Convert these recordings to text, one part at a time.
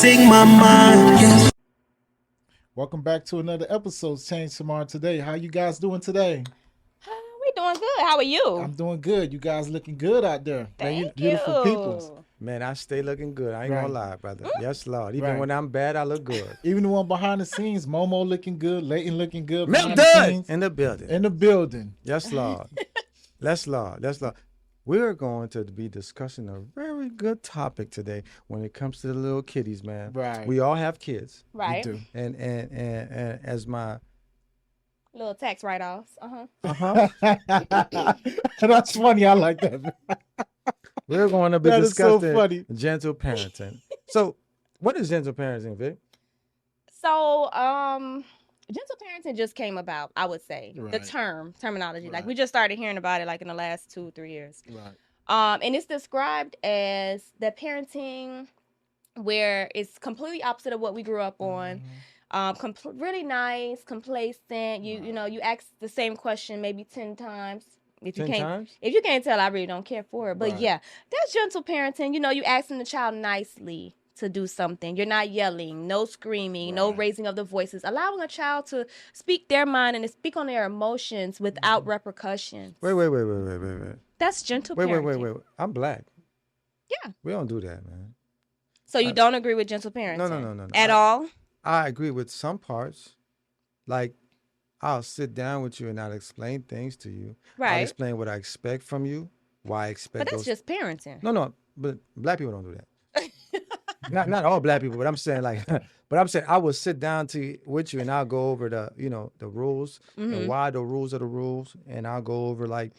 Take my mind. Yes. Welcome back to another episode, Change Tomorrow Today. How you guys doing today? We doing good. How are you? I'm doing good. You guys looking good out there. Thank Beautiful you. peoples. Man, I stay looking good. I ain't Right. gonna lie, brother. Yes, Lord. Even Right. when I'm bad, I look good. Even the one behind the scenes, Momo looking good, Leighton looking good. Milk behind the Dud scenes, in the building. in the building. Yes, Lord. Yes, Lord. Yes, Lord. We're going to be discussing a very good topic today when it comes to the little kiddies, man. Right. We all have kids. Right. We do. And as my Little tax write-offs. That's funny. I like that. we're going to be That is so discussing funny. gentle parenting. So, what is gentle parenting, Vic? So, gentle parenting just came about, I would say. Right. The terminology. Like Right. we just started hearing about it like in the last 2-3 years. Right. And it's described as the parenting where it's completely opposite of what we grew up on. Really nice, complacent. You know, you ask the same question maybe 10 times. If you 10 can't, times? if you can't tell, I really don't care for it. But Right. yeah, that's gentle parenting. You know, you asking the child nicely to do something. You're not yelling, no screaming, no Right. raising of the voices. Allowing a child to speak their mind and to speak on their emotions without repercussions. Wait. That's gentle parenting. Wait. I'm black. Yeah. We don't do that, man. So you don't agree with gentle parenting? No. At all? I agree with some parts. Like, I'll sit down with you and I'll explain things to you. I'll Right. explain what I expect from you, why I expect But that's those. just parenting. No, but black people don't do that. not all black people, but I'm saying like, but I'm saying I will sit down with you and I'll go over the rules and why the rules are the rules, and I'll go over like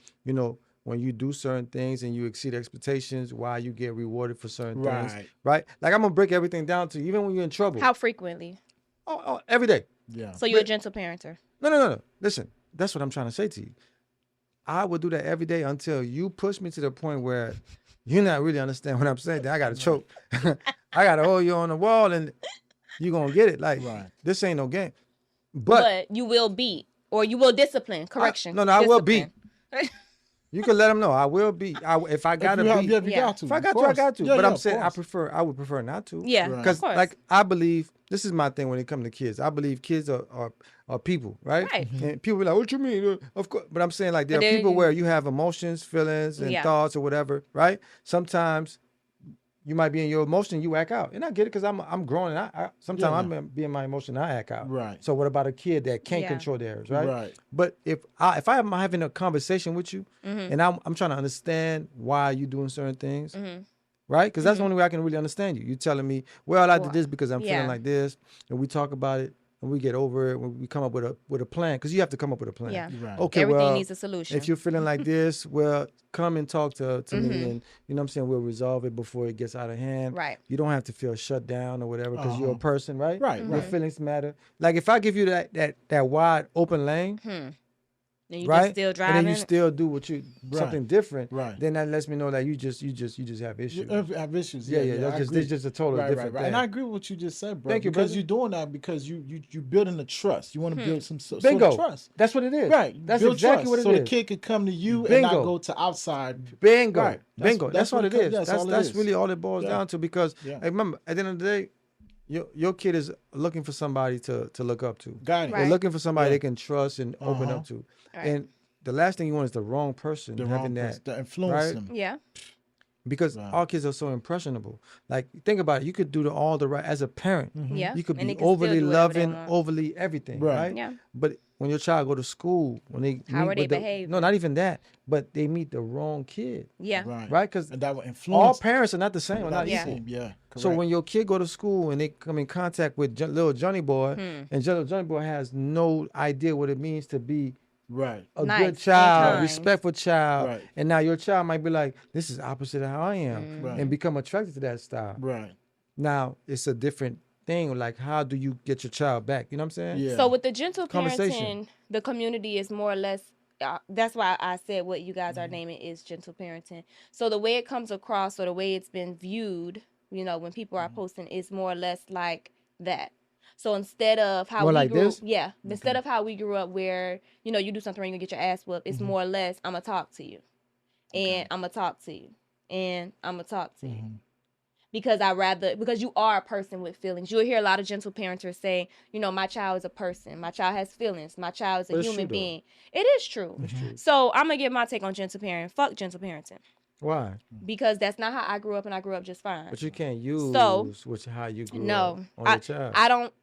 when you do certain things and you exceed expectations, why you get rewarded for certain things, Right. right? Like I'm gonna break everything down to you, even when you're in trouble. How frequently? Oh, every day. Yeah. So you're a gentle parenter. No. Listen, that's what I'm trying to say to you. I would do that every day until you push me to the point where you're not really understand what I'm saying. Then I got to choke. I got to hold you on the wall and you're going to get it. Like, Right. this ain't no game. But you will beat or you will discipline. Correction. I will beat. Discipline. You can let them know. I will beat. If I got to beat. If you Yeah. got to. If I of got to, I course. got to. Yeah, But yeah, I'm of saying course. I would prefer not to. Yeah. Right. Because Of course. like I believe, this is my thing when it comes to kids. I believe kids are people, right? Right. And people be like, what you mean? Of course. But I'm saying like there But are there people you- where you have emotions, feelings, and Yeah. thoughts or whatever, right? Sometimes you might be in your emotion, you act out. And I get it because I'm growing. And sometimes Yeah. I'm being my emotion, I act out. Right. So what about a kid that can't Yeah. control theirs, right? Right. But if I'm having a conversation with you and I'm trying to understand why you doing certain things, right? Because that's the only way I can really understand you. You telling me, well, I did this because I'm Yeah. feeling like this, and we talk about it and we get over it when we come up with a plan, because you have to come up with a plan. Yeah. Right. Okay, Everything well, needs a solution. if you're feeling like this, well, come and talk to me, and you know what I'm saying, we'll resolve it before it gets out of hand. Right. You don't have to feel shut down or whatever because you're a person, right? Right, Your right. feelings matter. Like if I give you that wide open lane, And you right? just still driving. And then you still do something different. Right. Then that lets me know that you just have issues. You have issues. Yeah, I that's agree. just a total different thing. And I agree with what you just said, bro. Thank you, because brother. you're doing that because you're building a trust. You want to build some sort Bingo. of trust. That's what it is. Right. That's Build exactly trust what it is. so the kid can come to you and not Bingo. go to outside. Bingo. Right. Bingo. That's what it is. That's all it That's is. really all it boils Yeah. down to, because Yeah. remember, at the end of the day, your kid is looking for somebody to look up to. Got it. Right. They're looking for somebody Yeah. they can trust and open up to. Right. And the last thing you want is the wrong person The having wrong that. person that influence right? them. Yeah. Because Right. our kids are so impressionable. Like, think about it. You could do all the right as a parent. Yeah. You could And they be can still overly do whatever they loving, want. overly everything, Right. right? Yeah. But when your child go to school, when they How meet are they with the- behaving? No, not even that. But they meet the wrong kid, Yeah. Right. right? Because And that will all influence. parents are not the same. Or not Yeah. equal. Yeah. So correct. when your kid go to school and they come in contact with little Johnny boy, and little Johnny boy has no idea what it means to be Right. a Nice good and child, kind. respectful child, Right. and now your child might be like, this is opposite of how I am, Right. and become attracted to that style. Right. Now it's a different thing. Like, how do you get your child back? You know what I'm saying? Yeah. So with the gentle Conversation. parenting, the community is more or less that's why I said what you guys are naming is gentle parenting. So the way it comes across, or the way it's been viewed, when people are posting, is more or less like that. So instead of how More we like grew, this? instead of how we grew up, where you do something wrong, you get your ass whooped. It's more or less, I'm gonna talk to you, and I'm gonna talk to you, and I'm gonna talk to you. Because you are a person with feelings. You'll hear a lot of gentle parenters say, my child is a person. My child has feelings. My child is a human being. It is true. So I'm going to give my take on gentle parenting. Fuck gentle parenting. Why? Because that's not how I grew up, and I grew up just fine. But you can't use how you grew up on your child. I don't.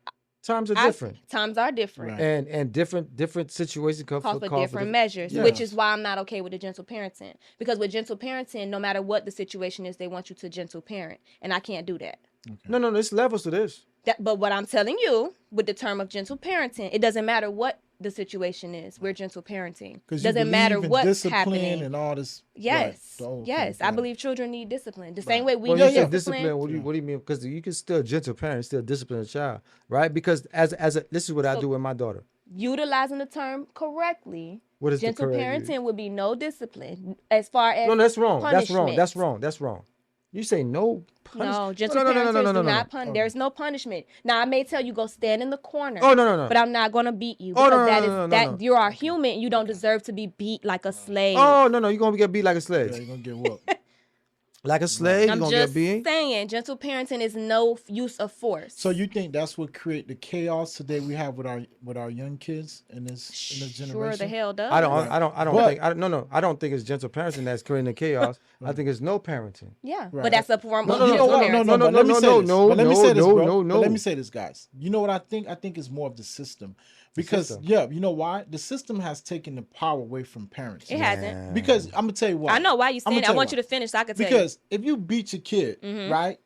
Times are different. Times are different. Right. And different situations call for different measures, which is why I'm not okay with the gentle parenting. Because with gentle parenting, no matter what the situation is, they want you to gentle parent, and I can't do that. Okay. No, there's levels to this. But what I'm telling you, with the term of gentle parenting, it doesn't matter what the situation is. We're gentle parenting. Doesn't matter what's happening and all this. Yes, right. Yes. I believe children need discipline. The same way we need discipline. Discipline. What do you mean? Because you can still gentle parent, still discipline a child, right? Because as this is what I do with my daughter. Utilizing the term correctly. What is gentle the correct parenting would be no discipline as far as that's wrong. Punishment. That's wrong. You say no punishment. No, gentle parenters do not punish. There's no punishment. Now, I may tell you go stand in the corner. Oh, no. But I'm not going to beat you. Oh, Because you are human. You don't deserve to be beat like a slave. Oh, no. You're going to get beat like a slave. Yeah, you're going to get whooped. Like a slave, you're going to get beat? I'm just saying, gentle parenting is no use of force. So you think that's what create the chaos today we have with our young kids in this generation? Sure the hell does. I don't think it's gentle parenting that's creating the chaos. I think it's no parenting. Yeah, right. But that's a form of gentle parenting. Let me say this, guys. You know what I think? I think it's more of the system. Because you know why? The system has taken the power away from parents. It hasn't. Because I'm gonna tell you why. I know why you saying it. I want you to finish so I can tell you. Because if you beat your kid, right?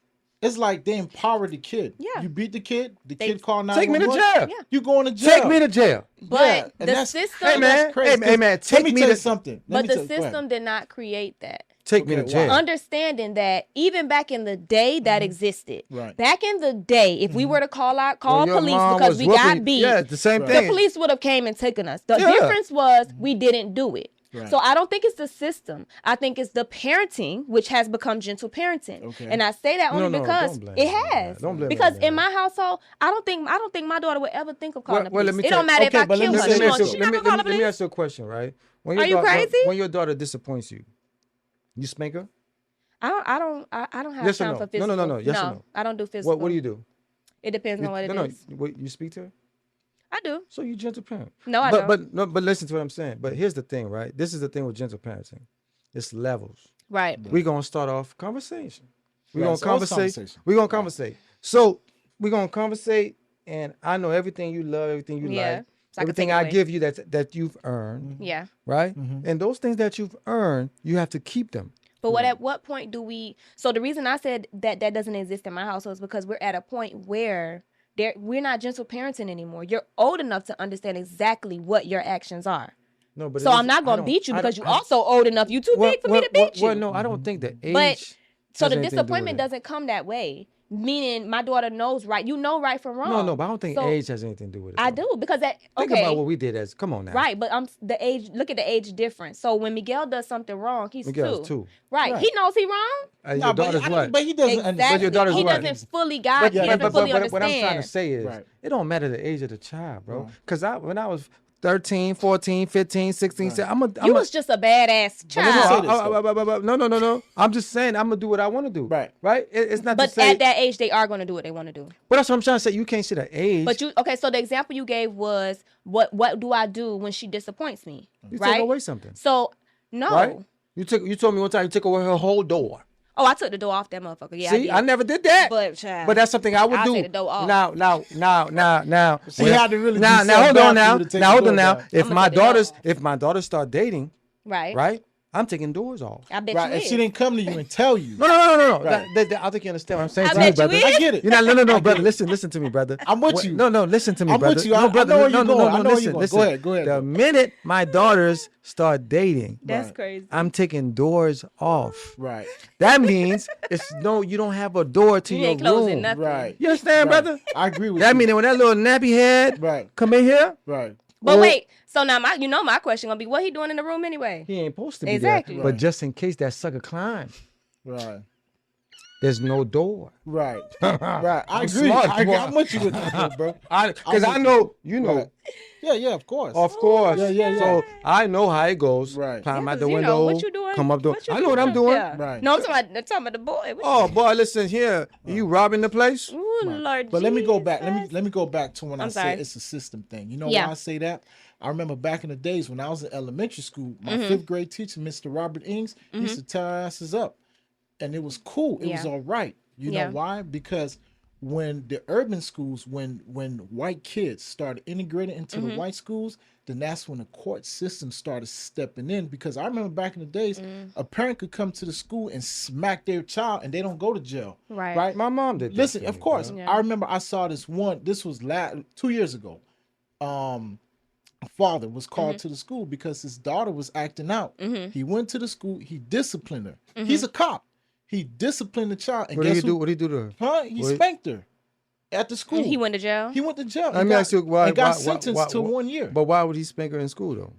It's like they empower the kid. Yeah. You beat the kid call 911. Take me to jail. Yeah. You going to jail. Take me to jail. But the system. Hey man, Let me tell you something. But the system did not create that. Take me to jail. Understanding that even back in the day that existed. Right. Back in the day, if we were to call police because we got beat, the same thing. The police would have came and taken us. The difference was we didn't do it. Right. So I don't think it's the system. I think it's the parenting, which has become gentle parenting. Okay. And I say that only because it has. Don't blame because me. In my household, I don't think my daughter would ever think of calling the police. It don't you- matter if I kill her. She's not gonna call the Let me police. ask you a question, right? When Are you crazy? When your daughter disappoints you, you spank her? I don't have Yes or time no? for physical. No. Yes or no? I don't do physical. What do you do? It depends on what it is. You speak to her? I do. So you gentle parent. No, I don't. But listen to what I'm saying. But here's the thing, right? This is the thing with gentle parenting. It's levels. Right. We're gonna start off conversation. We're Right, gonna so it's conversate. conversation. We're gonna conversate. So we're gonna conversate, and I know everything you love, everything you Yeah. like, So I can everything take it I away. give you that you've earned, Yeah. right? And those things that you've earned, you have to keep them. But at what point do we? So the reason I said that doesn't exist in my household is because we're at a point where we're not gentle parenting anymore. You're old enough to understand exactly what your actions are. No, but So I'm not going to beat you because you're also old enough. You're too big for me to beat you. Well, no, I don't think the age. But so has the anything to do with disappointment it. doesn't come that way. Meaning my daughter knows right. You know right from wrong. No, but I don't think So age has anything to do with it. I though. do because that. Think Okay. about what we did as. Come on now. Right, but the age. Look at the age difference. So when Miguel does something wrong, he's Miguel's two. 2. Right. He knows he wrong. Your daughter's what? But he doesn't Exactly. understand. your daughter's he what? doesn't fully guide. He doesn't fully understand. what I'm trying to say is, Right. it don't matter the age of the child, bro. Because when I was 13, 14, 15, 16, You was just a badass child. No. I'm just saying I'm gonna do what I want to do. Right. Right. It's not But to say. at that age, they are going to do what they want to do. But that's what I'm trying to say. You can't say the age. But so the example you gave was what do I do when she disappoints me? you right? take away something. So no. Right. You told me one time you took away her whole door. Oh, I took the door off that motherfucker. Yeah, See, I I never did that. But child, But that's something I would I'll do. take the door off. Now. She had to really now be hold on self-bound now. for you to take Now the hold on door now. down. If I'ma my take the door daughters off. start dating, right. right, I'm taking doors off. I bet Right, you and is. she didn't come to you and tell you. No. Right. I think you understand what I'm saying I to you, bet you brother. is. I get it. You're not, no, brother. Listen to me, brother. I'm with you. No, listen to me, I'm brother. with you. No, I brother. know where you're no, going. I know where you're listen. going. Go ahead. The minute my daughters start dating, That's Right. crazy. I'm taking doors off. Right. That means you don't have a door to You your ain't closing room. nothing. Right. You understand, Right. brother? I agree with That you. means when that little nappy head Right. come in here, Right. But Or- wait, So now my question gonna be, what he doing in the room anyway? He ain't supposed to be Exactly. there. But just in case that sucker climb, Right. there's no door. Right. Right. I agree. smart, I'm with you with that, bro. Because I know, you know. Right. Yeah, of course. Of course. Yeah. So I know how it goes. Right. Climb Yeah, out the 'cause, window. what you doing? Come up the. What you I know what I'm doing doing. up there? Right. No, I'm talking about the boy. Oh boy, listen here. You robbing the place? Ooh, Lord But let me go back. Jesus. Let me go back to when I sorry. said it's a system thing. You know Yeah. why I say that? I remember back in the days when I was in elementary school, my Mm-hmm. 5th grade teacher, Mr. Robert Ings, he used to tear our asses up. And it was cool. It was Yeah. all right. You Yeah. know why? Because when the urban schools, when white kids started integrating into Mm-hmm. the white schools, then that's when the court system started stepping in. Because I remember back in the days, a parent could come to the school and smack their child and they don't go to jail. Right. Right? My mom did that. Listen, to of me, course. bro. Yeah. I remember I saw this one. This was 2 years ago. A father was called to the school because his daughter was acting out. He went to the school. He disciplined her. He's a cop. He disciplined the child. And What did guess he do? who? What did he do to her? Huh? He What- spanked her at the school. And he went to jail. He went to jail. Let me ask you why. And got why- sentenced to 1 year. But why would he spank her in school though?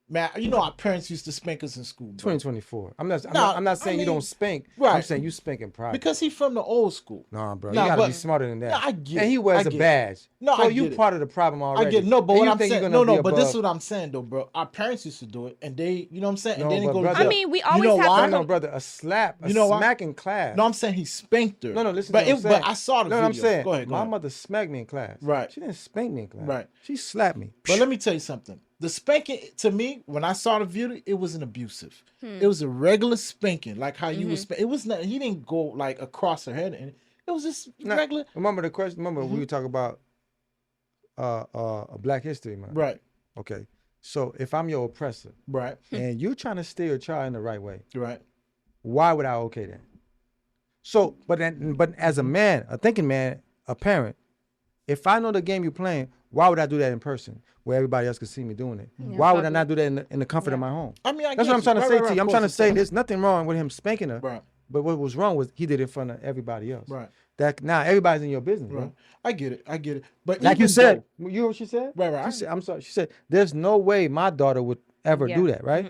Man, you know our parents used to spank us in school. Bro. 2024. I'm not Nah, saying I you mean, don't spank. I'm right. saying you spank in private. Because he from the old school. Nah, bro. Nah, you gotta but- be smarter than that. Nah, I get And he it. wears I a get it. badge. No, so I you get it. part of the problem already. I get no, but And what you I'm think saying, you're gonna no, be but this is above- what I'm saying though, bro. Our parents used to do it, and they, you know what I'm saying, No, and they didn't but go to brother- jail. I mean, we You always know have why? to No, brother, a slap, a You know why? smack in class. No, I'm saying he spanked her. No, listen. But to what I'm saying. but I saw the no, video. I'm saying. Go ahead. My mother smacked me in class. Right. She didn't spank me in class. Right. She slapped me. But let me tell you something. The spanking, to me, when I saw the video, it wasn't abusive. It was a regular spanking, like how you would spank. It was not. He didn't go like across her head, and it was just Now, regular. Remember the question? Remember we were talking about Black History Month. Right. Okay. So if I'm your oppressor Right. and you're trying to steer your child in the right way, Right. why would I okay that? So, but as a man, a thinking man, a parent, if I know the game you're playing, why would I do that in person where everybody else could see me doing it? Why would I not do that in the comfort of my home? I mean, That's what I'm trying to say to you. I'm trying to say this. there's nothing wrong with him spanking her. Right. But what was wrong was he did it in front of everybody else. Right. That now everybody's in your business, Right. bro. I get it. But Like you even said, though- you know what she said? Right. She said, I'm sorry. She said, "There's no way my daughter would ever do that, right?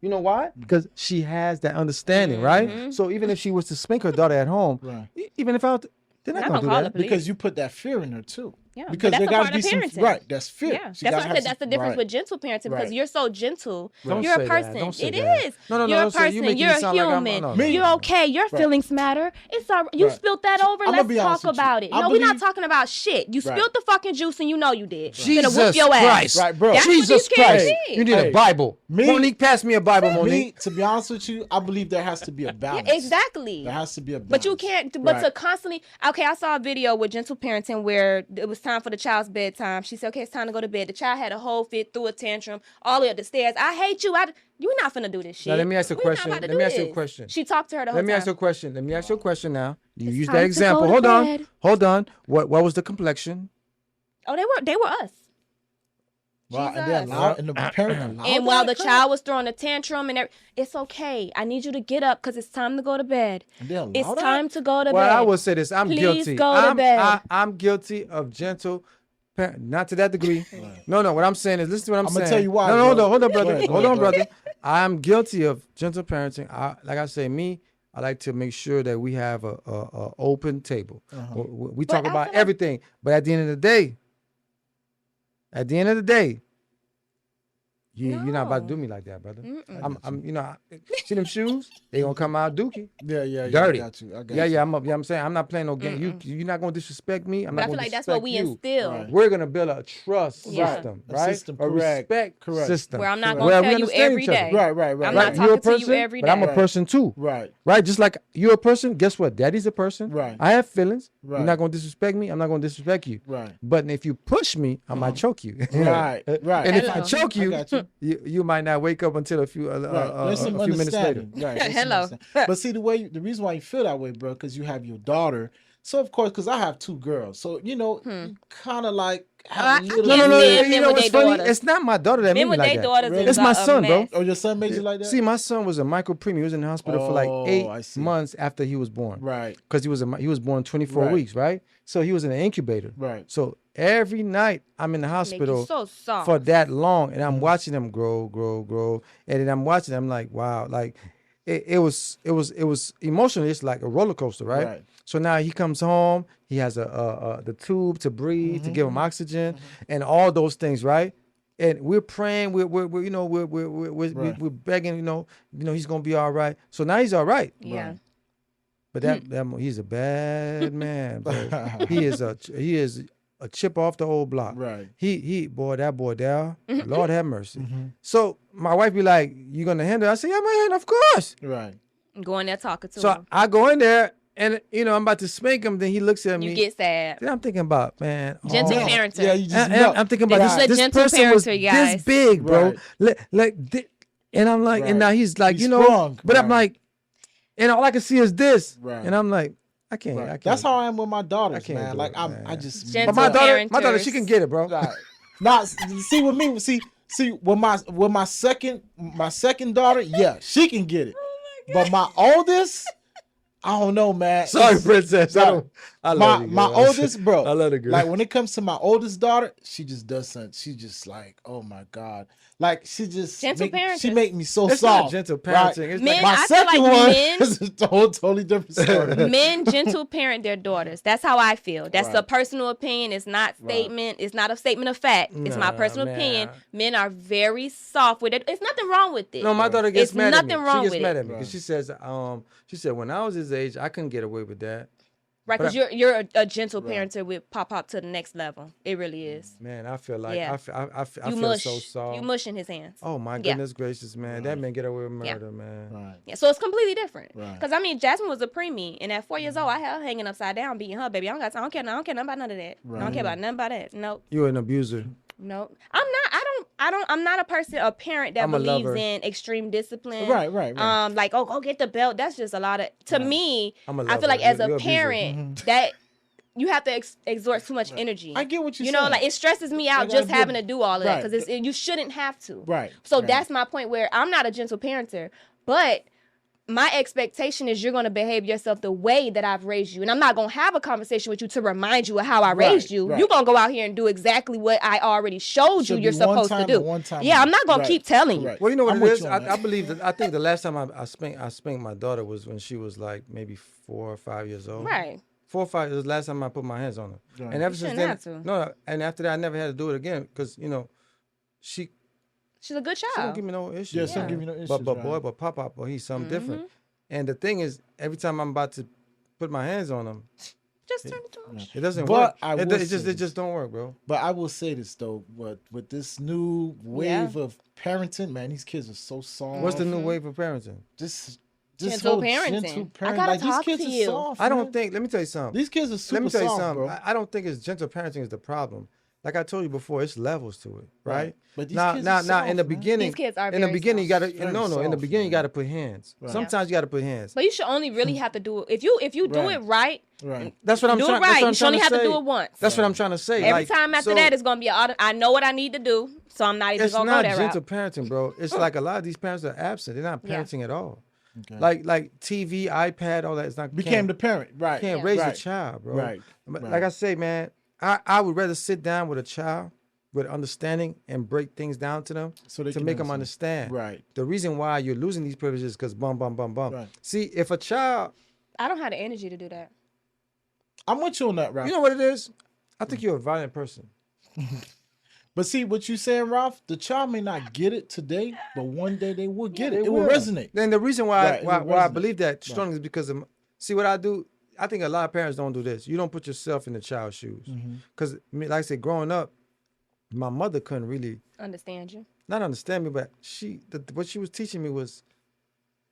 You know why? Because she has that understanding, right? So even if she was to spank her daughter at home, Right. Even if they're not Not gonna gonna do call that. the police. because you put that fear in her too. Yeah, but Because that's there a got part to be of some parenting. right. That's fear. Yeah, She that's gotta what I have said. That's the some- difference right. with gentle parenting because Right. you're so gentle. Don't You're say a that. person. Don't say It that. is. No, You're a don't say it. You person. making it You're a sound like I'm- human. no, no, Me- You're okay. Your feelings matter. It's all right. You Right. spilled that over. I'ma Let's be talk honest with you. about it. I No, we're not believe- talking about shit. You Right. spilled the fucking juice and you know you did. Jesus Finna whoop your ass. Christ. Right, bro. That's what Jesus these kids Christ. did. You need Hey, a Bible. me- Monique, pass me a Bible, Monique. Me, to be honest with you, I believe there has to be a balance. Exactly. There has to be a balance. But you can't. But Right. to constantly. Okay, I saw a video with gentle parenting where it was time for the child's bedtime. She said, "Okay, it's time to go to bed." The child had a whole fit, threw a tantrum, all the way up the stairs. I hate you. You're not finna do this shit. Now, let me ask you a We're not question. about to Let do me ask you a this. question. She talked to her the whole Let me time. ask you a question. Let me ask you a question now. You It's use time that to example. go to Hold on. bed. Hold on. What was the complexion? Oh, they were us. Wow, and, Jesus. and the parent allowed And while that the crap? child was throwing a tantrum and it's okay. I need you to get up because it's time to go to bed. And they allow It's that? time to go to Well, bed. I will say this. I'm Please guilty. go to bed. I'm guilty of gentle parent. Not to that degree. No. What I'm saying is, listen to what I'm I'ma saying. tell you why, No, bro. hold on, brother. Go ahead, Hold on, go ahead. brother. I'm guilty of gentle parenting. Like I say, I like to make sure that we have a open table. We talk But I about feel like- everything, but at the end of the day, you're not about to do me like that, brother. I'm see them shoes? They gonna come out dookie. Yeah. Dirty. I got you. I'm saying I'm not playing no game. You're not gonna disrespect me. I'm But I not feel gonna like that's disrespect what we you. instill. Right. We're gonna build a trust Yeah. system, A right? system, A correct, respect correct. system. Where I'm not Correct. gonna Where we tell you understand every each other. day. Right. I'm Right, not you're a talking to you person, every but I'm a day. person too. Right. Right? Just like you're a person, guess what? Daddy's a person. Right. I have feelings. Right. You're not gonna disrespect me. I'm not gonna disrespect you. Right. But if you push me, I might choke you. Right. And if I Hello. choke I you, got you. you might not wake up until a few There's some a few minutes later. understanding. Right. there's some Hello. understanding. But see, the reason why you feel that way, bro, because you have your daughter. So of course, because I have two girls, so you know, you kind of like have a I little can't No. stand men You know with what's their funny? daughters. It's not my daughter that made Men me with like their that. daughters Really? is It's my a son, bro. mess. Oh, your son made you like that? See, my son was a micropreemie. He was in the hospital for like Oh, I 8 see. months after he was born. Right. Because he was born 24 Right. weeks, right? So he was in an incubator. Right. So every night I'm in the Make you hospital so soft. for that long, and I'm watching them grow, and then I'm watching them like, wow, like it was emotional. It's like a roller coaster, right? Right. So now he comes home, he has the tube to breathe, to give him oxygen, and all those things, right? And we're praying, we're you know Right. we're begging, you know he's gonna be all right. So now he's all right. Yeah. Right. But that he's a bad man, bro. he is a chip off the old block. Right. That boy there, Lord have mercy. So my wife be like, "You gonna handle it?" I say, "Yeah, man, of course." Right. Go in there talking to So him. I go in there and I'm about to spank him. Then he looks at me. You get sad. Then I'm thinking about, man, Gentle oh, parenting. Yeah, you just and know. I'm thinking about This is a this gentle person was parenter, guys. this big, bro. Right. And I'm like, Right. and now he's like, He's you know, sprung, but I'm right. like, and all I can see is this, Right. and I'm like, I can't. Right. That's how I am with my daughters, can't man. do Like it, I man. just. Gentle But my daughter, parenters. she can get it, bro. Right. Not see with me. See with my second daughter. Yeah, she can get it. But my oldest, I don't know, man. Sorry, It's- princess. I love you, my girl. oldest, bro. I love the girl. Like when it comes to my oldest daughter, she just does something. She just like, oh my god, like she just Gentle she parenting. make me so It's soft. not gentle right? parenting. It's Men, like, My I feel second like one men- is a totally different story. Men gentle parent their daughters. That's how I feel. That's a Right. personal opinion. It's not statement. It's not a statement of fact. It's my Nah, personal man. opinion. Men are very soft with it. It's nothing wrong with it. no, my daughter gets It's mad at me. nothing wrong She gets with mad it. at me because she said when I was his age, I couldn't get away with that. Right, But because you're a gentle parenter with pop to the next level. It really is. Man, I feel like Yeah. I You feel mush. so soft. You mush in his hands. Oh my Yeah. goodness gracious, man! That man get away with Yeah. murder, man. Right. Yeah, so it's completely different. Right. Because I mean, Jasmine was a preemie, and at 4 years old, I had her hanging upside down, beating her baby. I don't care nothing about none of that. I don't care about nothing about that. Nope. You an abuser. Nope. I'm not a parent that I'm a believes lover. in extreme discipline. Right. Like, oh, go get the belt. That's just a lot of, to me, I'm a I feel lover. like as You're a abuser. parent, that you have to exert too much energy. I get what you're You know, saying. like it stresses me out Like, I just get having it. to do all of that Right. because you shouldn't have to. Right. So right. that's my point where I'm not a gentle parenter, but my expectation is you're going to behave yourself the way that I've raised you. And I'm not going to have a conversation with you to remind you of how I raised you. right. You're going to go out here and do exactly what I already showed Should you you're be one supposed to time do. and one time Yeah, I'm only. not going Right. to keep telling you. Correct. Well, you know what I'm it with is. you on I that. believe that. I think the last time I spanked my daughter was when she was like maybe 4 or 5 years old. Right. 4 or 5 was the last time I put my hands on her. Right. And ever You since shouldn't then, have to. no. And after that, I never had to do it again because she She's a good don't child. give me no issues. Yeah, she don't Yeah. give me no issues. But right. boy, but Pop, boy, he's something different. Mm-hmm. And the thing is, every time I'm about to put my hands on him, Just turn it on. it doesn't But work. I It will just say it just don't work, bro. But I will say this though, with this new wave of parenting, man, these kids are so soft. What's the new wave of parenting? This Gentle whole parenting. gentle I parenting. gotta Like these talk kids to are you. soft. I don't man. think. Let me tell you something. These kids are super Let me tell you soft, something. bro. I don't think it's gentle parenting is the problem. Like I told you before, it's levels to it, right? Right. But these now, kids now, are now, in the soft, man. beginning, These kids are in the very beginning, you soft. gotta Very in the soft, beginning, you man. gotta put hands. Right. Sometimes you gotta put hands. But you should only really have to do it if you do Right. it right. Right. That's what I'm Do it trying. right. That's what You I'm should only trying have to say. do it once. That's what I'm trying to say. Every Like, time after so that, it's gonna be I know what I need to do, so I'm not even it's gonna not go that gentle route. parenting, bro. It's like a lot of these parents are absent. They're not Yeah. parenting at all. Okay. Like TV, iPad, all that. It's not Became the parent. Right. can't Yeah. raise a Right. child, bro. Right. But Right. like I say, man, I would rather sit down with a child with understanding and break things down to them So they to can make them understand. Right. The reason why you're losing these privileges is because bum. Right. See, if a child, I don't have the energy to do that. I'm with you on that, Ralph. you know what it is? I think you're a violent person. But see what you saying, Ralph? The child may not get it today, but one day they will get They it. It will resonate. Then the reason why Right, it will why I resonate. believe that strongly is because of, see what I do. I think a lot of parents don't do this. You don't put yourself in the child's shoes. Mm-hmm. Because, like I said, growing up, my mother couldn't really Understand you. not understand me, but what she was teaching me was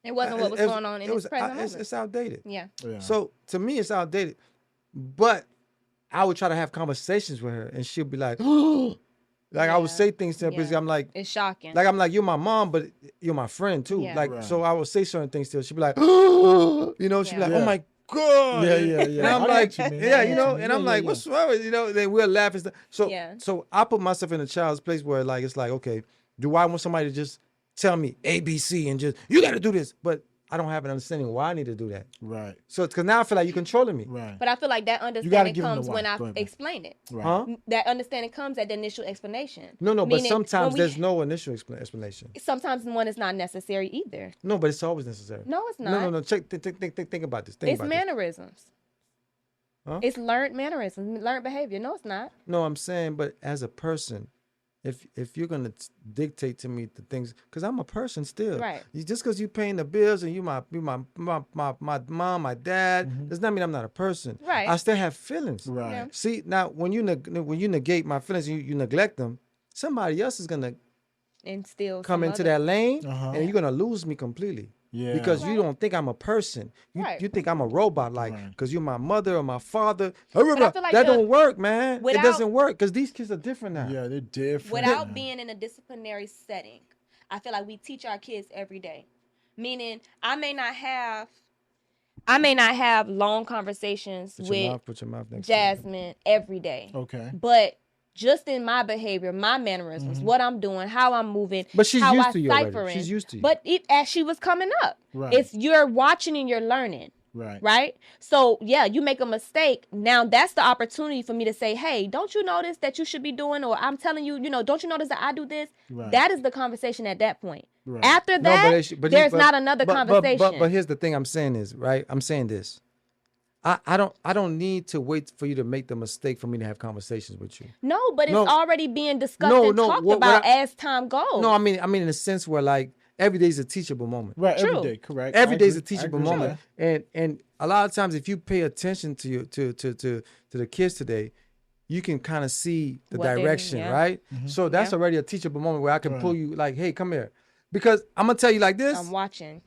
It wasn't what was going on in it his present it's, moment. it's outdated. Yeah. Yeah. So to me, it's outdated. But I would try to have conversations with her, and she'll be like, like I would Yeah. say things to her because Yeah. I'm like, It's shocking. I'm like, you're my mom, but you're my friend too. Yeah. Like, Right. so I would say certain things to her. She'd be like, she'd be like, Yeah. oh my, good. Yeah. And I'm I like, get you, man. yeah, I you get know, you. and I'm like, what's wrong with, then we'll laugh and stuff. So, Yeah. so I put myself in a child's place where like, it's like, okay, do I want somebody to just tell me A, B, C and just, you got to do this? But I don't have an understanding why I need to do that. Right. So it's because now I feel like you're controlling me. Right. But I feel like that gotta understanding give 'em the comes why. when I Go ahead, explain it. Right. Huh? That understanding comes at the initial explanation. No, but Meaning, sometimes when we- there's no initial explanation. Sometimes one is not necessary either. No, but it's always necessary. No, it's not. No. Think about this. Think It's about this. mannerisms. Huh? It's learned mannerisms, learned behavior. No, it's not. No, I'm saying, but as a person, if you're gonna dictate to me the things, because I'm a person still. Right. Just because you paying the bills and you my mom, my dad, does not mean I'm not a person. Right. I still have feelings. Right. Yeah. See, now when you negate my feelings, you neglect them. Somebody else is gonna And still come some into other- that lane, Uh-huh. and you're gonna lose me completely. Yeah. Because you don't think I'm a person. Right. You think I'm a robot, like, Right. because you're my mother or my father. I feel like that the- don't work, man. without- it doesn't work because these kids are different now. Yeah, they're different. Without man. being in a disciplinary setting, I feel like we teach our kids every day. Meaning, I may not have long conversations Put with your mouth next to it. Jasmine every day. Okay. But just in my behavior, my mannerisms, what I'm doing, how I'm moving, But she's how used I to you already. ciphering. She's used to you. But as she was coming up, Right. it's you're watching and you're learning. Right. Right? So, yeah, you make a mistake. Now, that's the opportunity for me to say, hey, don't you notice that you should be doing, or I'm telling you, don't you notice that I do this? Right. That is the conversation at that point. Right. After No, that, there's not another conversation. But here's the thing I'm saying is, right? I'm saying this. I don't need to wait for you to make the mistake for me to have conversations with you. No, but it's No. already being discussed No, and no, talked what about I- as time goes. No, I mean in a sense where like every day is a teachable moment. Right. True. Every day. Correct. Every I day is a agree. I teachable agree with moment, that. and a lot of times if you pay attention to the kids today, you can kind of see the What they- direction, yeah. right? So that's Yeah. already a teachable moment where I can Right. pull you like, hey, come here, because I'm gonna tell you like this: I'm watching.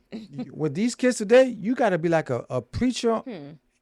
with these kids today, you got to be like a preacher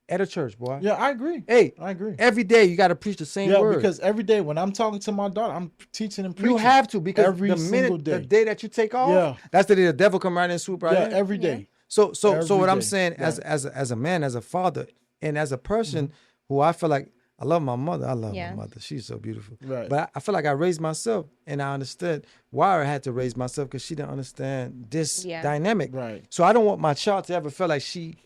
at a church, boy. Yeah, I agree. Hey, I agree. every day you got to preach the same Yeah, word. because every day when I'm talking to my daughter, I'm teaching and preaching. you have to, because every the single minute day. the day that you take off, Yeah. that's the day the devil come right and swoop right Yeah, in. every day. So Every what I'm day. saying Right. as a man, as a father, and as a person who I feel like I love my mother. I love Yeah. my mother. She's so beautiful. Right. But I feel like I raised myself, and I understood why I had to raise myself, because she didn't understand this Yeah. dynamic. Right. So I don't want my child to ever feel like she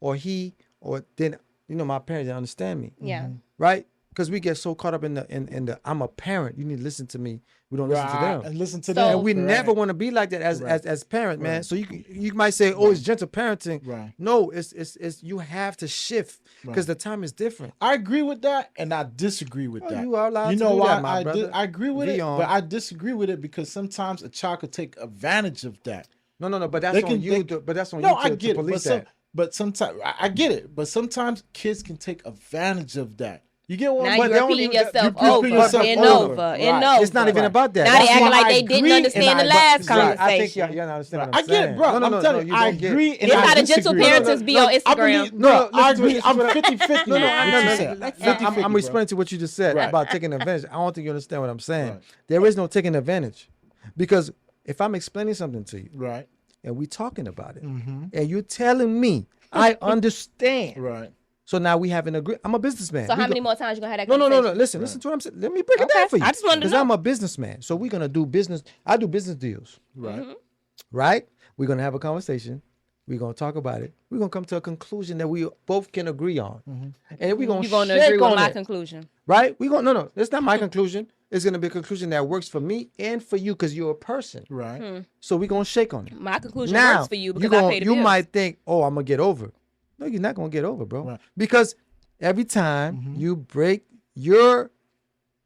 or he or then my parents didn't understand me. Yeah. Right? Because we get so caught up in the I'm a parent. You need to listen to me. We don't listen to Right. them. And listen to So- them. And we Correct. never want to be like that as Right. as parents, man. Right. So you might say, oh, it's gentle parenting. Right. No, it's you have to shift because the time is different. I agree with that, and I disagree with Oh, that. you are allowed You to know do why that, my brother. I agree with Be it, on. but I disagree with it because sometimes a child could take advantage of that. No, but that's They on can- you. they- But that's on No, you I to get it, police but that. but sometimes I get it, but sometimes kids can take advantage of that. You get what Now I'm you're they don't repeating even- yourself you over repeat yourself and over. over Right. and over. It's not even about that. Now That's they acting why like I they didn't agree understand and the I- last right. conversation. I think y'all don't understand what I I'm get saying. it, bro. No, I'm telling you, I don't get it. agree. And This I how the gentle disagree. parents be on I Instagram. believe, No, no, I listen to agree. this, I'm what I- 50-50. No, what you no, said. no. 50-50, I'm bro. explaining to what you just said Right. about taking advantage. I don't think you understand what I'm saying. Right. There is no taking advantage, because if I'm explaining something to you Right, and we talking about it, and you're telling me I understand, right. so now we have an agreement. I'm a businessman. So We how go- many more times you gonna have that No. conversation? Listen to what I'm saying. Let me break it Okay. down for you. I just wanted to Because know. I'm a businessman. So we're gonna do business. I do business deals, Right. right? We're gonna have a conversation. We're gonna talk about it. We're gonna come to a conclusion that we both can agree on, and we're gonna You're gonna shake agree with on my it, conclusion. right? We gonna no. It's not my conclusion. It's gonna be a conclusion that works for me and for you because you're a person. Right. So we're gonna shake on it. My conclusion Now works for you because I pay the you bills. might think, oh, I'm gonna get over. No, you're not gonna get over, bro. Right. Because every time you break your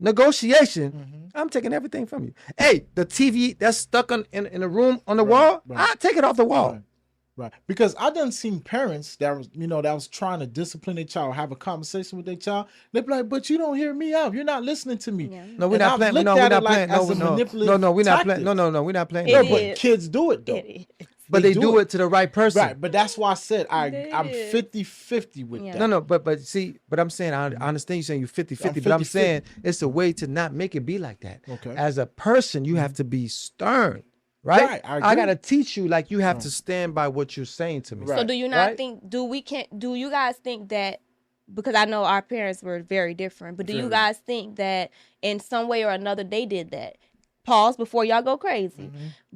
negotiation, I'm taking everything from you. Hey, the TV that's stuck in a room on the wall, right. I take it off the wall. Right. Right. Because I done seen parents that was trying to discipline their child, have a conversation with their child. They be like, but you don't hear me out. You're not listening to me. Yeah. No, we're And not I've playing. looked No, we're at it not like playing. as a No, manipulative no, we're not tactic. playing. No, we're not playing. It Yeah, that. is. but kids do it though. It is. But they do it to the right person. Right. But that's why I said I'm is. 50-50 with Yeah. that. No, but I'm saying I understand you saying you're 50-50, but I'm 50-50. saying it's a way to not make it be like that. Okay. As a person, you have to be stern. right? Right, I I agree. gotta teach you like you have to stand by what you're saying to me. Right. So do you not Right? think? Do you guys think that? Because I know our parents were very different, but do you guys think that in some way or another they did that? Pause before y'all go crazy.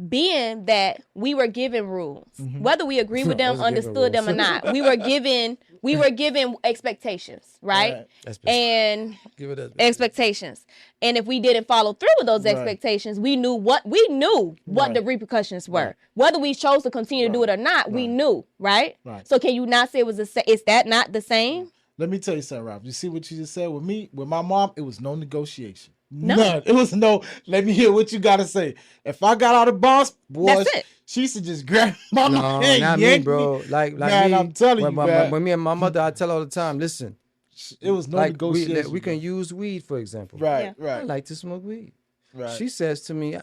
Being that we were given rules, whether we agree with them, Wasn't given understood them or rules. not, we were given expectations, right? Right. And Give it a expectations. And if we didn't follow through with those Right. expectations, we knew what Right. the repercussions were. Right. Whether we chose to continue to do it or not, we Right. knew, right? Right. So can you not say it was the same? Is that not the same? Let me tell you something, Rob. You see what you just said with me, with my mom? It was no negotiation. No. None. It was no. Let me hear what you gotta say. If I got out of boss, boy, That's it. she used to just grab my No, hand, not me, yank bro. Like Man, me. I'm telling when, you, my- man. when me and my mother, I tell all the time, listen, It was no like negotiation. we can use weed, for example. Right, Yeah. I right, like to smoke weed. right. She says to me,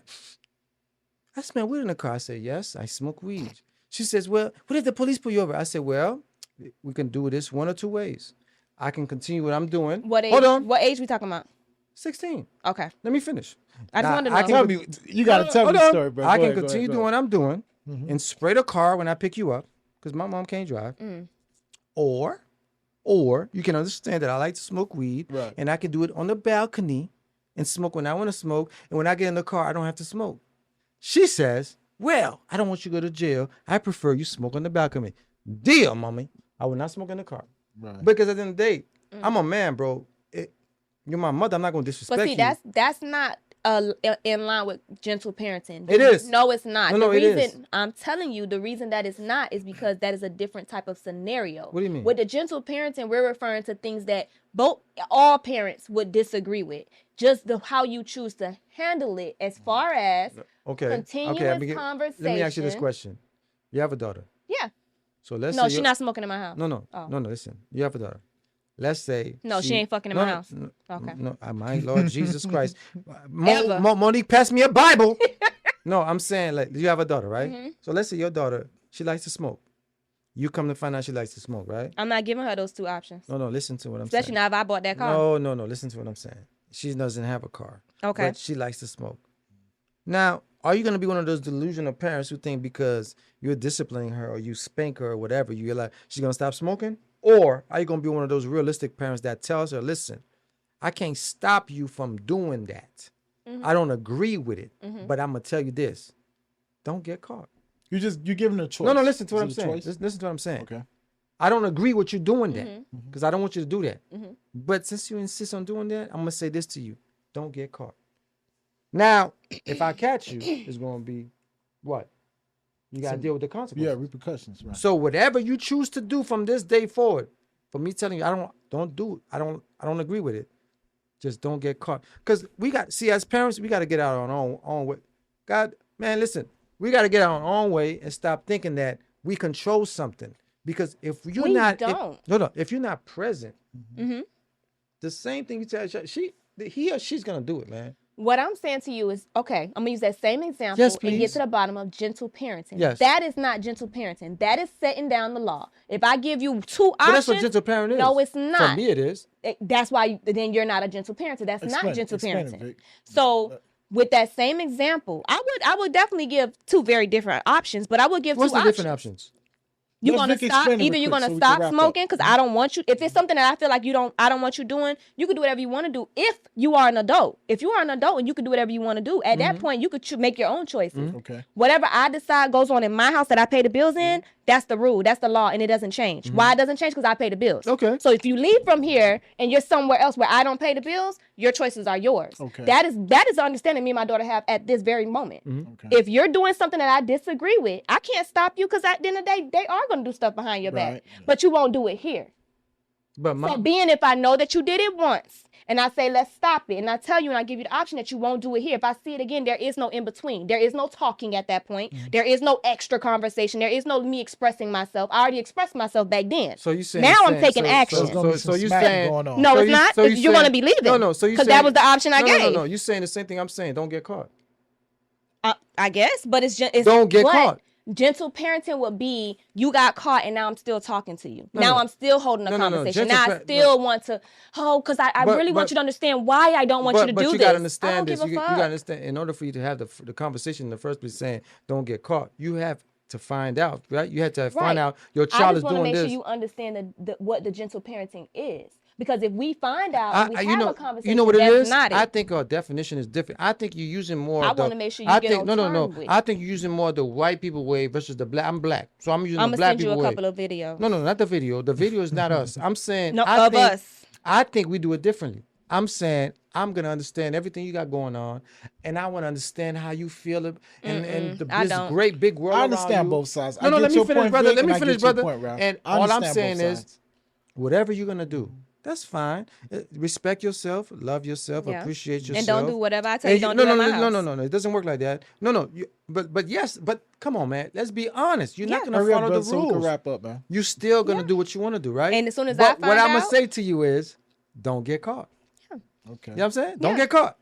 I smell weed in the car. I say, yes, I smoke weed. She says, well, what if the police pull you over? I said, well, we can do this one or two ways. I can continue what I'm doing. What age? Hold on. What age we talking about? 16. Okay, Let me finish. I just Now, wanted to I know. can Tell me, you gotta tell me Hold the on. story, bro. I Go can ahead, go continue ahead, doing go what I'm doing Mhm. and spray the car when I pick you up because my mom can't drive. Or you can understand that I like to smoke weed Right. and I can do it on the balcony and smoke when I want to smoke. And when I get in the car, I don't have to smoke. She says, well, I don't want you to go to jail. I prefer you smoke on the balcony. Deal, mommy. I will not smoke in the car. Right. Because at the end of the day, I'm a man, bro. You're my mother. I'm not going to disrespect But see, you. that's not in line with gentle parenting. It is. No, it's not. No, the it reason is. I'm telling you, the reason that it's not is because that is a different type of scenario. What do you mean? With the gentle parenting, we're referring to things that all parents would disagree with. Just how you choose to handle it, as far as Okay. continuous Let me ask you this conversation. question. You have a daughter. Yeah. So let's No, say she's you're- not smoking in my house. No. Oh. No, listen. You have a daughter. Let's say No, she ain't fucking in my house. Okay. No, my Lord Jesus Christ. Ever. Monique, pass me a Bible. No, I'm saying like you have a daughter, right? Mm-hmm. So let's say your daughter, she likes to smoke. You come to find out she likes to smoke, right? I'm not giving her those two options. No, listen to what I'm Especially saying. now if I bought that car. No, listen to what I'm saying. She doesn't have a car. Okay. But she likes to smoke. Now, are you going to be one of those delusional parents who think because you're disciplining her or you spank her or whatever, you're like, she's going to stop smoking? Or are you going to be one of those realistic parents that tells her, listen, I can't stop you from doing that. I don't agree with it, but I'm going to tell you this. Don't get caught. You're giving her a choice. No, listen to what I'm Is it a saying. choice? Listen to what I'm saying. Okay. I don't agree with you doing that because I don't want you to do that. But since you insist on doing that, I'm going to say this to you. Don't get caught. Now, if I catch you, it's going to be what? You got to deal with the consequences. Yeah, repercussions. Right. So whatever you choose to do from this day forward, for me telling you, don't do it. I don't agree with it. Just don't get caught. Because as parents, we got to get out on our own way. God, man, listen, we got to get our own way and stop thinking that we control something. Because if you're We not, don't. if you're not present, the same thing you tell he or she's gonna do it, man. What I'm saying to you is, okay, I'm gonna use that same example Yes, and please. get to the bottom of gentle parenting. Yes. That is not gentle parenting. That is setting down the law. If I give you two But options, that's what gentle parent is. no, it's not. For me, it is. That's why then you're not a gentle parenting. That's not gentle Explain it, parenting. Vic. So with that same example, I would definitely give two very different options, but I would give What's two the different options. options? You're Let gonna Vic stop. explain it Either real you're quick gonna so we can stop wrap up. smoking because I don't want you. If it's something that I feel like I don't want you doing, you can do whatever you want to do. If you are an adult, if you are an adult and you can do whatever you want to do, at that point you could make your own choices. Okay. Whatever I decide goes on in my house that I pay the bills in, that's the rule, that's the law, and it doesn't change. Why it doesn't change? Because I pay the bills. Okay. So if you leave from here and you're somewhere else where I don't pay the bills, your choices are yours. Okay. That is the understanding me and my daughter have at this very moment. Okay. If you're doing something that I disagree with, I can't stop you because at the end of the day, they are going to do stuff behind your back. Right. But you won't do it here. But So being if I know that you did it once and I say, let's stop it. And I tell you and I give you the option that you won't do it here. If I see it again, there is no in between. There is no talking at that point. There is no extra conversation. There is no me expressing myself. I already expressed myself back then. So you saying Now I'm taking action. So it's gonna be So some you smacking saying going on. No, So it's you- not. so you You're going to saying- be leaving. No, so you because saying- that was the option I gave. No. You're saying the same thing I'm saying. Don't get caught. I guess, but it's just Don't get but caught. Gentle parenting would be you got caught and now I'm still talking to you. Now no. I'm still holding a No. conversation. Gentle now I still want to, because I really want you to understand why I don't want you to do this. But you gotta understand I don't this. give a You fuck. gotta understand. In order for you to have the conversation in the first place, saying don't get caught, you have to find out, right? You have to find out your I child just is want to doing make this. sure you understand what the gentle parenting is. Because if we find out and we have a conversation, you know what it that's is? not it. I think our definition is different. I think you're using more. I of the, want to make sure you I get think, on no. terms with I it. think you're using more the white people way versus the black. I'm black, so I'm using I'm the gonna black send you people a way. couple of videos. No, not the video. The video is not us. I'm saying us. I think we do it differently. I'm saying I'm gonna understand everything you got going on, and I want to understand how you feel it, and this don't. great big world I around understand you. both sides. No, I get let me your finish, point, brother. Vic, Let and me I finish, get your brother. point, Ralph. And I all I'm understand saying both is, sides. whatever you're gonna do, that's fine. Respect yourself, love yourself, Yeah. appreciate yourself, And don't do whatever I tell you. Don't do at my house. No. It doesn't work like that. No. But yes. But come on, man. Let's be honest. You're not gonna Hurry up, follow brother, the so we can rules. wrap up, man. You're still gonna do what you want to do, right? And as soon as but I what find I'm gonna out- say to you is, don't get caught. Okay. You know what I'm saying? Don't get caught.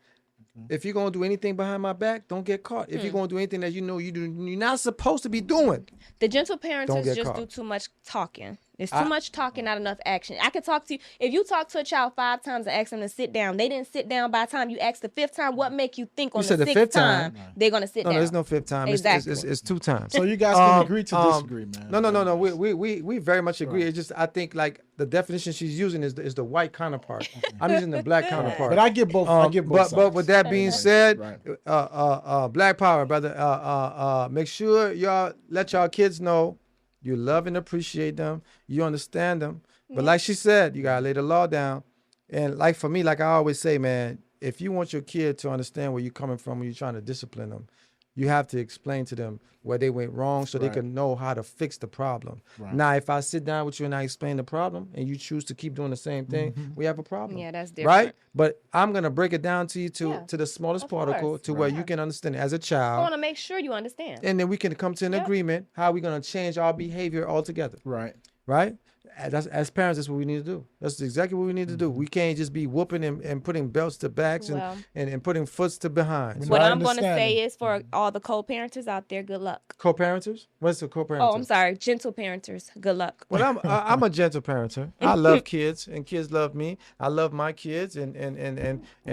If you're gonna do anything behind my back, don't get caught. If you're gonna do anything that you know you're not supposed to be doing, The gentle parents Don't get just caught. do too much talking. It's too much talking, not enough action. I could talk to you. If you talk to a child 5 times and ask them to sit down, they didn't sit down by the time you ask the 5th time. What make you think on said the the 6th 5th time? they're going to sit no, down? there's no 5th time. Exactly. It's 2 times. So you guys can agree to disagree, man. No. We very much agree. It's just I think like the definition she's using is the white counterpart. I'm using the black counterpart. But I get both. I get both sides. But with that being said, Right. Black Power, brother. Make sure y'all let y'all kids know you love and appreciate them. You understand them. But like she said, you gotta lay the law down. And like for me, like I always say, man, if you want your kid to understand where you're coming from when you're trying to discipline them, you have to explain to them where they went wrong so they can know how to fix the problem. Right. Now, if I sit down with you and I explain the problem and you choose to keep doing the same thing, we have a problem. Yeah, that's different. Right? But I'm going to break it down to you to the smallest Of particle course. to where you can understand it as a I child. want to make sure you understand. And then we can come to an agreement how we're going to change our behavior altogether. Right. Right? As parents, that's what we need to do. That's exactly what we need to do. We can't just be whooping and putting belts to backs Well, and putting foots to behinds. What Not I'm going to say understanding. is for all the co-parenters out there, good luck. Co-parenters? What's a co-parenter? Oh, I'm sorry. Gentle parenters, good luck. Well, I'm a gentle parenter. I love kids, and kids love me. I love my kids, and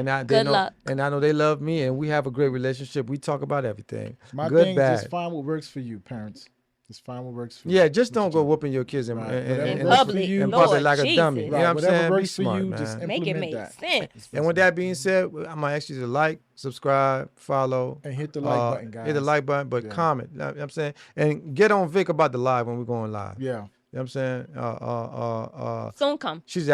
I Good luck. and I know they love me, and we have a great relationship. We talk about everything, My good, thing bad. is just find what works for you, parents. Just find what works for you. Yeah, just don't go whooping your kids Right. in Whatever works for you, in Lord public like a Jesus. dummy. You know what I'm whatever saying? Be works for smart, you, man. just Make it implement make that. sense. And with that being said, I'm gonna ask you to like, subscribe, follow, And hit the like button, guys. Hit the like button, but Yeah. comment. You know what I'm saying, and get on Vic about the live when we're going live. Yeah. You know what I'm saying? Soon come. She's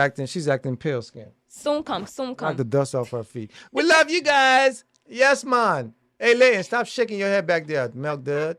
acting pale skin. Soon come. Soon Knock come. the dust off her feet. We love you guys. Yes, man. Hey, Leighton, stop shaking your head back there, milk dud.